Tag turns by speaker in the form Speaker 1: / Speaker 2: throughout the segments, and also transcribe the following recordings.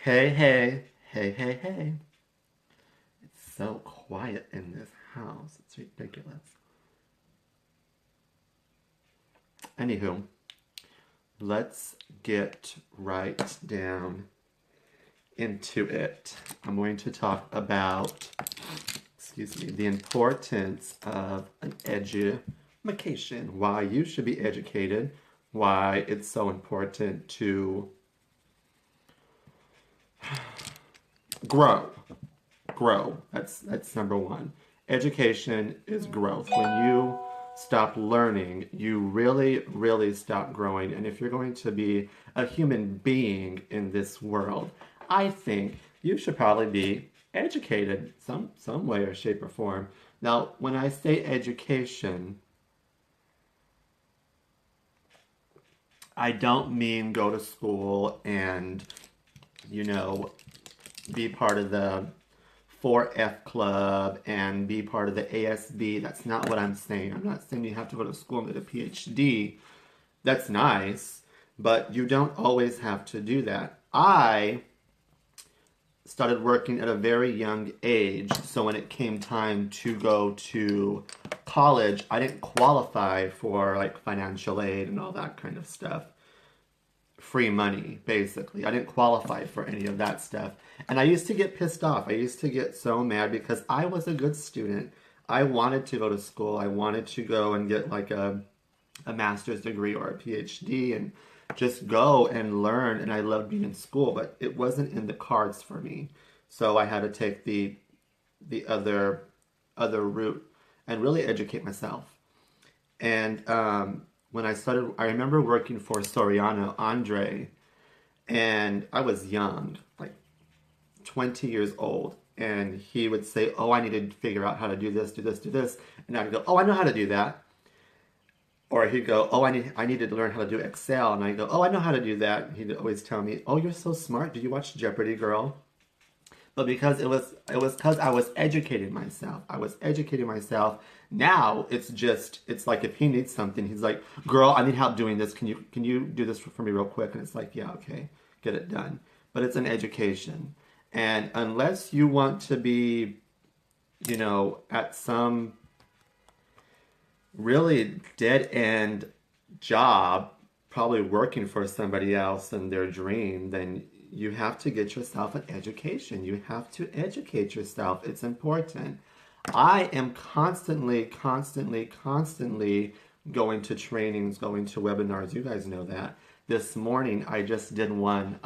Speaker 1: Hey, hey, hey, hey, hey. It's so quiet in this house. It's ridiculous. Anywho, let's get right down into it. I'm going to talk about, the importance of an education, why you should be educated, why it's so important to grow. Grow. That's number one. Education is growth. When you stop learning, you really stop growing. And if you're going to be a human being in this world, I think you should probably be educated some way or shape or form. Now, when I say education, I don't mean go to school and, you know, be part of the 4F club and be part of the ASB. That's not what I'm saying. I'm not saying you have to go to school and get a PhD. That's nice, but you don't always have to do that. I started working at a very young age, so when it came time to go to college, I didn't qualify for like financial aid and all that kind of stuff. Free money, basically. I didn't qualify for any of that stuff. And I used to get pissed off. I used to get so mad because I was a good student. I wanted to go to school. I wanted to go and get like a master's degree or a PhD and just go and learn. And I loved being in school, but it wasn't in the cards for me. So I had to take the other route and really educate myself. And when I started, I remember working for Soriano Andre, and I was young, like 20 years old. And he would say, "Oh, I need to figure out how to do this, do this, do this." And I'd go, "Oh, I know how to do that." Or he'd go, "Oh, I need to learn how to do Excel." And I go, "Oh, I know how to do that." And he'd always tell me, "Oh, you're so smart. Did you watch Jeopardy, girl?" But because it was because I was educating myself. I was educating myself. Now it's like if he needs something, he's like, "Girl, I need help doing this. Can you do this for me real quick?" And it's like, "Yeah, okay, get it done." But it's an education, and unless you want to be, at some really dead end job, probably working for somebody else and their dream, then you have to get yourself an education. You have to educate yourself. It's important. I am constantly going to trainings, going to webinars. You guys know that. This morning, I just did one,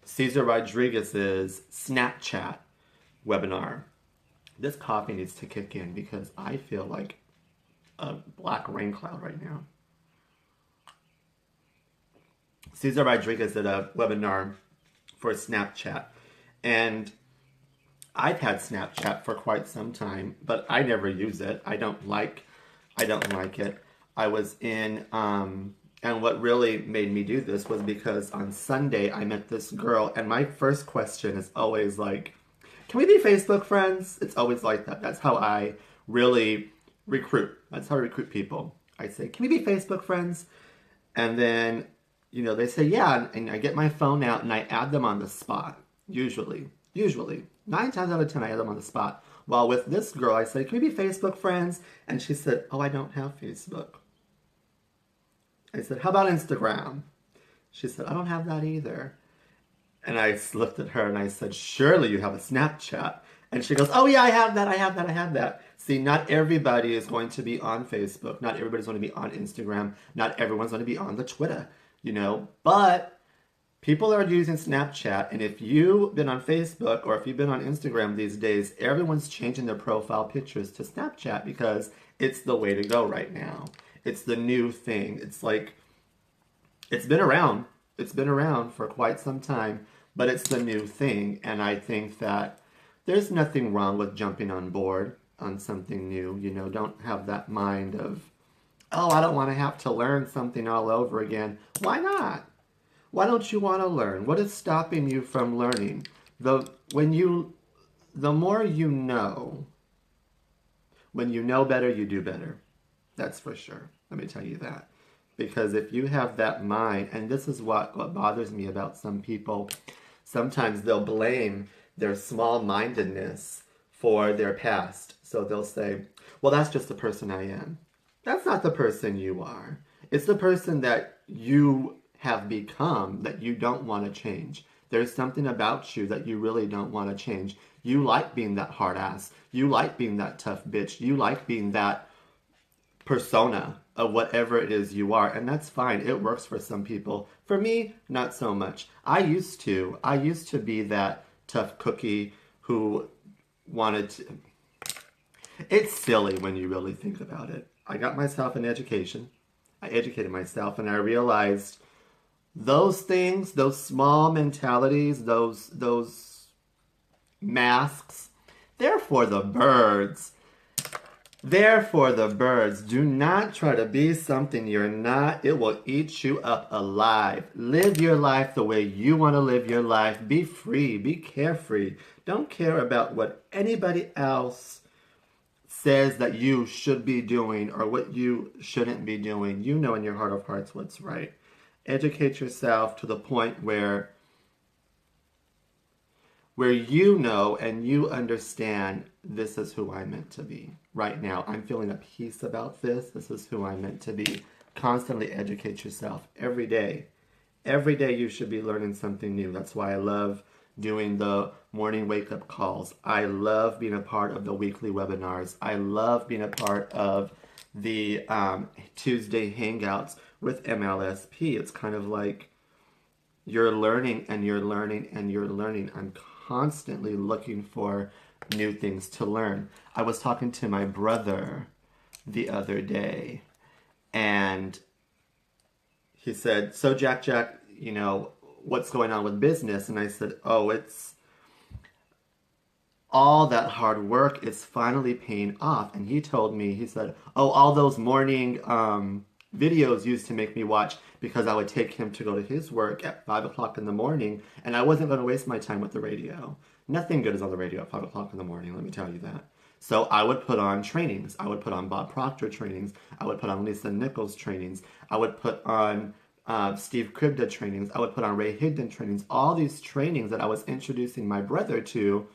Speaker 1: Cesar Rodriguez's Snapchat webinar. This coffee needs to kick in because I feel like a black rain cloud right now. Cesar Rodriguez did a webinar for Snapchat, and I've had Snapchat for quite some time, but I never use it. I don't like it. I was in and what really made me do this was because on Sunday I met this girl, and my first question is always like, "Can we be Facebook friends?" It's always like that. That's how I really recruit. That's how I recruit people. I say, "Can we be Facebook friends?" And then, they say, "Yeah," and I get my phone out and I add them on the spot. Usually, 9 times out of 10, I add them on the spot. While with this girl, I said, "Can we be Facebook friends?" And she said, "Oh, I don't have Facebook." I said, "How about Instagram?" She said, "I don't have that either." And I looked at her and I said, "Surely you have a Snapchat." And she goes, "Oh, yeah, I have that. I have that. I have that." See, not everybody is going to be on Facebook. Not everybody's going to be on Instagram. Not everyone's going to be on the Twitter, But people are using Snapchat. And if you've been on Facebook or if you've been on Instagram these days, everyone's changing their profile pictures to Snapchat because it's the way to go right now. It's the new thing. It's like it's been around. It's been around for quite some time, but it's the new thing. And I think that there's nothing wrong with jumping on board on something new. Don't have that mind of, "Oh, I don't want to have to learn something all over again." Why not? Why don't you want to learn? What is stopping you from learning? When the more you know, when you know better, you do better. That's for sure. Let me tell you that. Because if you have that mind, and this is what bothers me about some people. Sometimes they'll blame their small-mindedness for their past. So they'll say, well, that's just the person I am. That's not the person you are. It's the person that you have become that you don't want to change. There's something about you that you really don't want to change. You like being that hard ass. You like being that tough bitch. You like being that persona of whatever it is you are. And that's fine. It works for some people. For me, not so much. I used to be that tough cookie who wanted to. It's silly when you really think about it. I got myself an education. I educated myself and I realized those things, those small mentalities, those masks, they're for the birds. They're for the birds. Do not try to be something you're not. It will eat you up alive. Live your life the way you want to live your life. Be free. Be carefree. Don't care about what anybody else says that you should be doing or what you shouldn't be doing. You know in your heart of hearts what's right. Educate yourself to the point where you know and you understand this is who I'm meant to be. Right now, I'm feeling at peace about this. This is who I'm meant to be. Constantly educate yourself every day. Every day you should be learning something new. That's why I love doing the morning wake-up calls. I love being a part of the weekly webinars. I love being a part of the Tuesday Hangouts with MLSP. It's kind of like you're learning and you're learning and you're learning. I'm constantly looking for new things to learn. I was talking to my brother the other day and he said, so Jack, you know, what's going on with business? And I said, oh, it's all that hard work is finally paying off. And he told me, he said, oh, all those morning videos used to make me watch because I would take him to go to his work at 5 o'clock in the morning and I wasn't going to waste my time with the radio. Nothing good is on the radio at 5 o'clock in the morning, let me tell you that. So I would put on trainings. I would put on Bob Proctor trainings. I would put on Lisa Nichols trainings. I would put on Steve Kribda trainings. I would put on Ray Higdon trainings. All these trainings that I was introducing my brother to.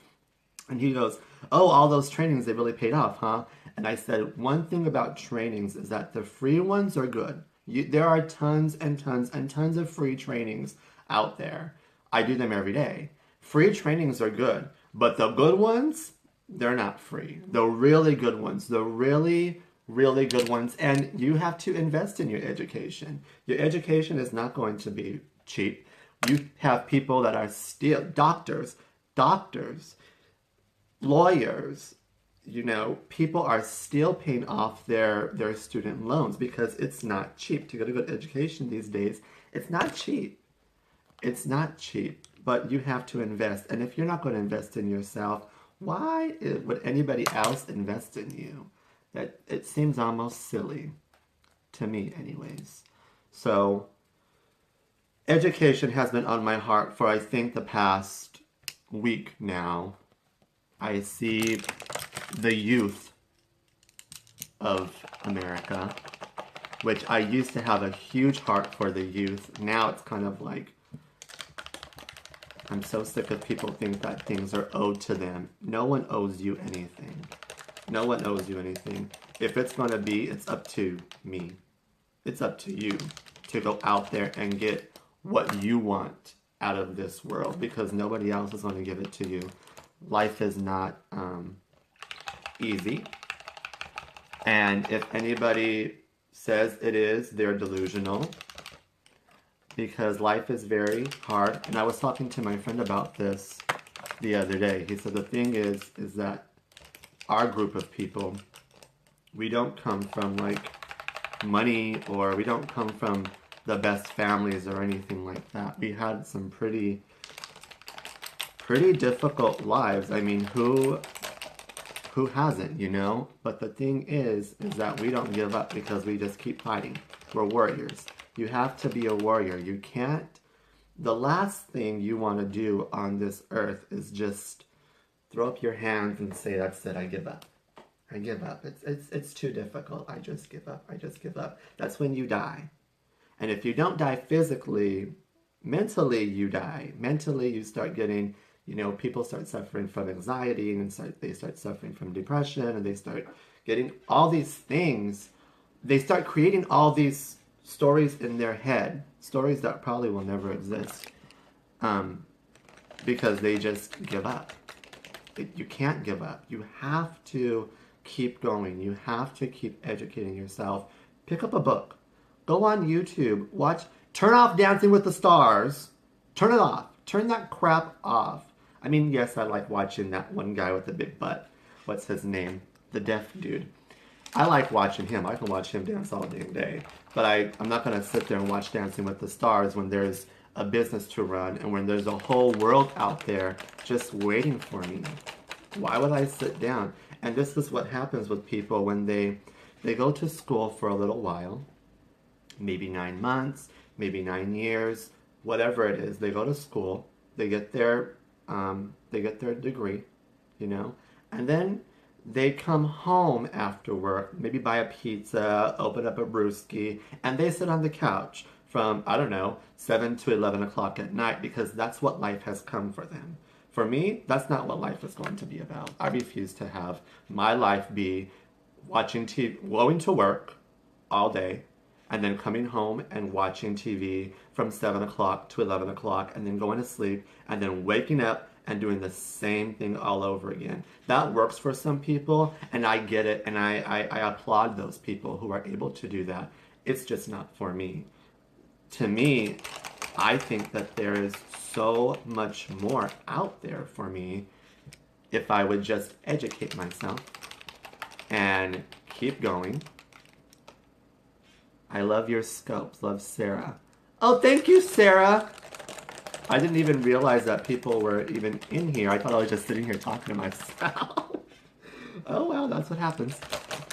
Speaker 1: And he goes, oh, all those trainings, they really paid off, huh? And I said, one thing about trainings is that the free ones are good. There are tons and tons and tons of free trainings out there. I do them every day. Free trainings are good, but the good ones, they're not free. The really good ones, the really, really good ones, and you have to invest in your education. Your education is not going to be cheap. You have people that are still doctors, lawyers, you know, people are still paying off their student loans because it's not cheap to get a good education these days. It's not cheap. It's not cheap, but you have to invest. And if you're not going to invest in yourself, why would anybody else invest in you? That it seems almost silly to me anyways. So education has been on my heart for I think the past week now. I see the youth of America, which I used to have a huge heart for the youth. Now it's kind of like, I'm so sick of people think that things are owed to them. No one owes you anything. No one owes you anything. If it's going to be, it's up to me. It's up to you to go out there and get what you want out of this world because nobody else is going to give it to you. Life is not easy. And if anybody says it is, they're delusional. Because life is very hard. And I was talking to my friend about this the other day. He said the thing is that our group of people, we don't come from like money or we don't come from the best families or anything like that. We had some pretty difficult lives. I mean, who hasn't, you know? But the thing is that we don't give up because we just keep fighting. We're warriors. You have to be a warrior. You can't, the last thing you want to do on this earth is just throw up your hands and say, that's it, I give up. I give up. It's too difficult. I just give up. I just give up. That's when you die. And if you don't die physically, mentally you die. Mentally you start getting, people start suffering from anxiety, and they start suffering from depression, and they start getting all these things. They start creating all these stories in their head, stories that probably will never exist, because they just give up. You can't give up. You have to keep going. You have to keep educating yourself. Pick up a book. Go on YouTube. Turn off Dancing with the Stars. Turn it off. Turn that crap off. I mean, yes, I like watching that one guy with the big butt. What's his name? The deaf dude. I like watching him. I can watch him dance all day and day. But I'm not going to sit there and watch Dancing with the Stars when there's a business to run and when there's a whole world out there just waiting for me. Why would I sit down? And this is what happens with people when they go to school for a little while, maybe 9 months, maybe 9 years, whatever it is. They go to school, they get their degree, and then they come home after work, maybe buy a pizza, open up a brewski, and they sit on the couch from, I don't know, 7 to 11 o'clock at night, because that's what life has come for them. For me, that's not what life is going to be about. I refuse to have my life be watching TV, going to work all day, and then coming home and watching TV from 7 o'clock to 11 o'clock, and then going to sleep, and then waking up and doing the same thing all over again. That works for some people, and I get it, and I applaud those people who are able to do that. It's just not for me. To me, I think that there is so much more out there for me if I would just educate myself and keep going. I love your scopes. Love, Sarah. Oh, thank you, Sarah. I didn't even realize that people were even in here. I thought I was just sitting here talking to myself. Oh, well, that's what happens.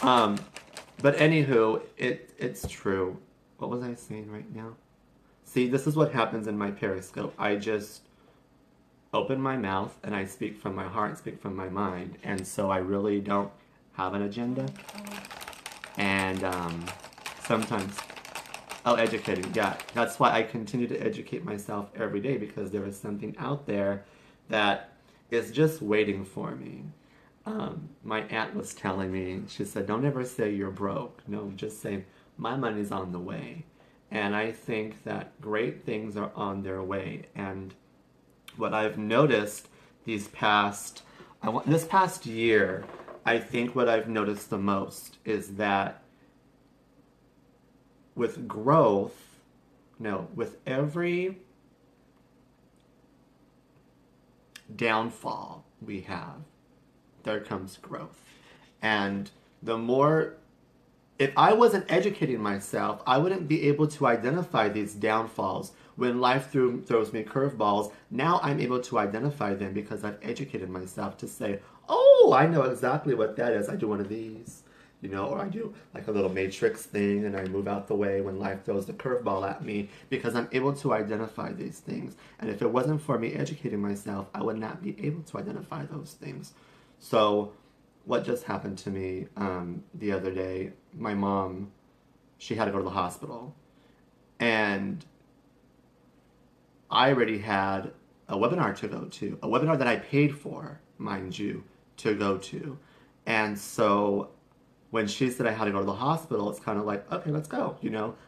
Speaker 1: But anywho, it's true. What was I saying right now? See, this is what happens in my Periscope. I just open my mouth and I speak from my heart, speak from my mind. And so I really don't have an agenda. And sometimes, educating, yeah. That's why I continue to educate myself every day, because there is something out there that is just waiting for me. My aunt was telling me, she said, don't ever say you're broke. No, just say, my money's on the way. And I think that great things are on their way. And what I've noticed this past year, I think what I've noticed the most is that with every downfall we have, there comes growth. And the more, if I wasn't educating myself, I wouldn't be able to identify these downfalls. When life throws me curveballs, now I'm able to identify them because I've educated myself to say, oh, I know exactly what that is. I do one of these, or I do like a little matrix thing and I move out the way when life throws the curveball at me, because I'm able to identify these things. And if it wasn't for me educating myself, I would not be able to identify those things. So what just happened to me the other day, my mom, she had to go to the hospital. And I already had a webinar to go to, a webinar that I paid for, mind you, to go to. And so when she said I had to go to the hospital, it's kind of like, okay, let's go.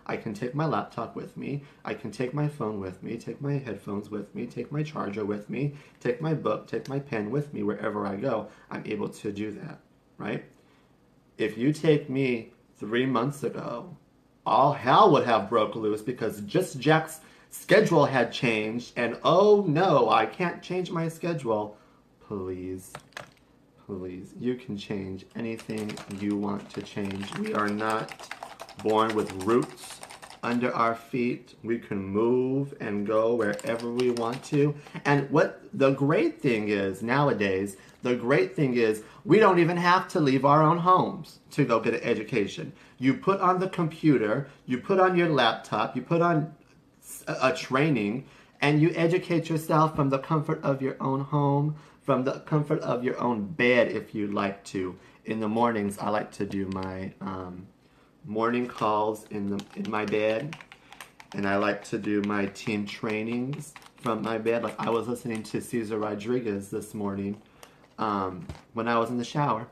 Speaker 1: I can take my laptop with me. I can take my phone with me, take my headphones with me, take my charger with me, take my book, take my pen with me wherever I go. I'm able to do that, right? If you take me 3 months ago, all hell would have broke loose, because just Jack's schedule had changed, and oh no, I can't change my schedule. Please, you can change anything you want to change. We are not born with roots under our feet. We can move and go wherever we want to. And what the great thing is nowadays, we don't even have to leave our own homes to go get an education. You put on the computer, you put on your laptop, you put on a training, and you educate yourself from the comfort of your own home, from the comfort of your own bed if you'd like to. In the mornings, I like to do my morning calls in my bed, And I like to do my team trainings from my bed. Like I was listening to Cesar Rodriguez this morning when I was in the shower.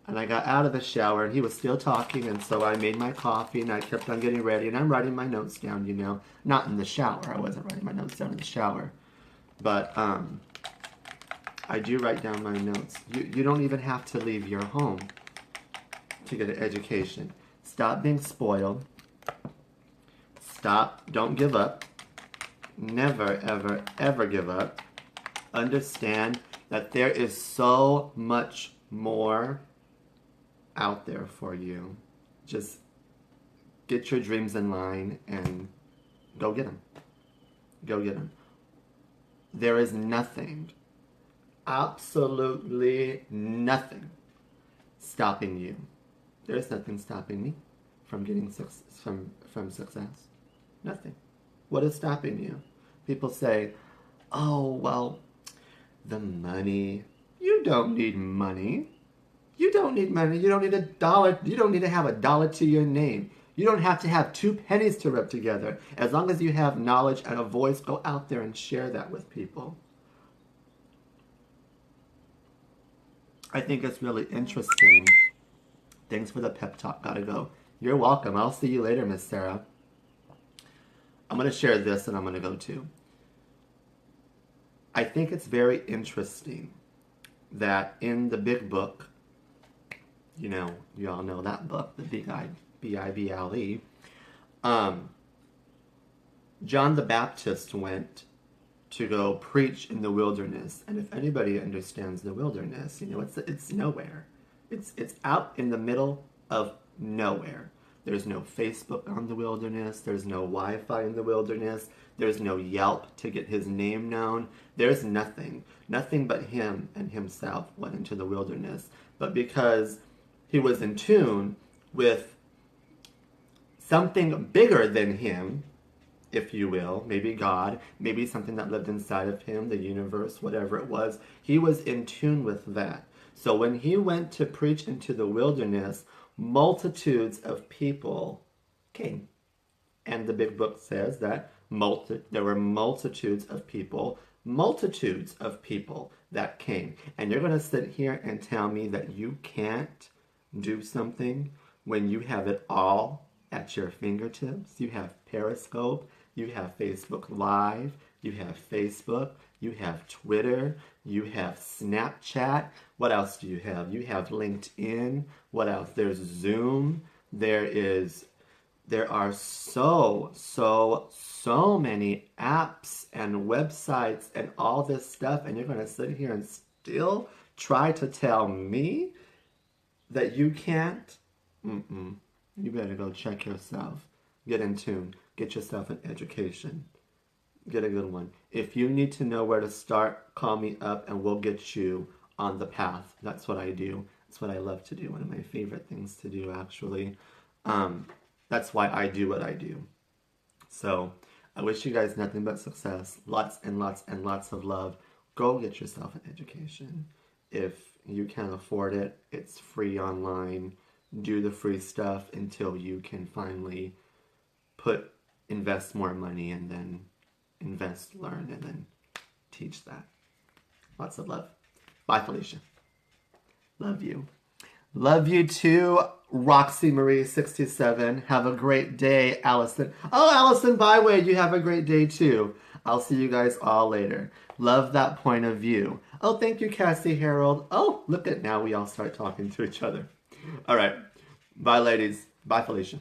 Speaker 1: And I got out of the shower and he was still talking, and so I made my coffee and I kept on getting ready, and I'm writing my notes down, you know. Not in the shower. I wasn't writing my notes down in the shower. But I do write down my notes. You don't even have to leave your home to get an education. Stop being spoiled. Stop. Don't give up. Never, ever, ever give up. Understand that there is so much more out there for you. Just get your dreams in line and go get them. Go get them. There is nothing, absolutely nothing stopping you. There's nothing stopping me from getting from success. Nothing. What is stopping you? People say, oh, well, the money. You don't need money. You don't need money. You don't need $1. You don't need to have $1 to your name. You don't have to have 2 pennies to rub together. As long as you have knowledge and a voice, go out there and share that with people. I think it's really interesting. Thanks for the pep talk. Gotta go. You're welcome. I'll see you later, Miss Sarah. I'm going to share this and I'm going to go too. I think it's very interesting that in the big book, you know, you all know that book, the Bible. John the Baptist went to go preach in the wilderness, and if anybody understands the wilderness, you know it's nowhere. It's out in the middle of nowhere. There's no Facebook on the wilderness. There's no Wi-Fi in the wilderness. There's no Yelp to get his name known. There's nothing. Nothing but him and himself went into the wilderness. But because he was in tune with something bigger than him, if you will, maybe God, maybe something that lived inside of him, the universe, whatever it was, he was in tune with that. So when he went to preach into the wilderness, multitudes of people came. And the big book says that there were multitudes of people that came. And you're going to sit here and tell me that you can't do something when you have it all at your fingertips. You have Periscope, you have Facebook Live, you have Facebook, you have Twitter, you have Snapchat. What else do you have? You have LinkedIn. What else? There's Zoom. There are so many apps and websites and all this stuff, and you're going to sit here and still try to tell me that you can't? You better go check yourself. Get in tune. Get yourself an education. Get a good one. If you need to know where to start, call me up and we'll get you on the path. That's what I do. That's what I love to do. One of my favorite things to do, actually. That's why I do what I do. So I wish you guys nothing but success. Lots and lots and lots of love. Go get yourself an education. If you can't afford it, it's free online. Do the free stuff until you can finally invest more money, and then invest, learn, and then teach that. Lots of love. Bye, Felicia. Love you. Love you too, Roxy Marie 67. Have a great day, Allison. Oh, Allison Byway, you have a great day too. I'll see you guys all later. Love that point of view. Oh, thank you, Cassie Harold. Oh, look at now we all start talking to each other. All right. Bye, ladies. Bye, Felicia.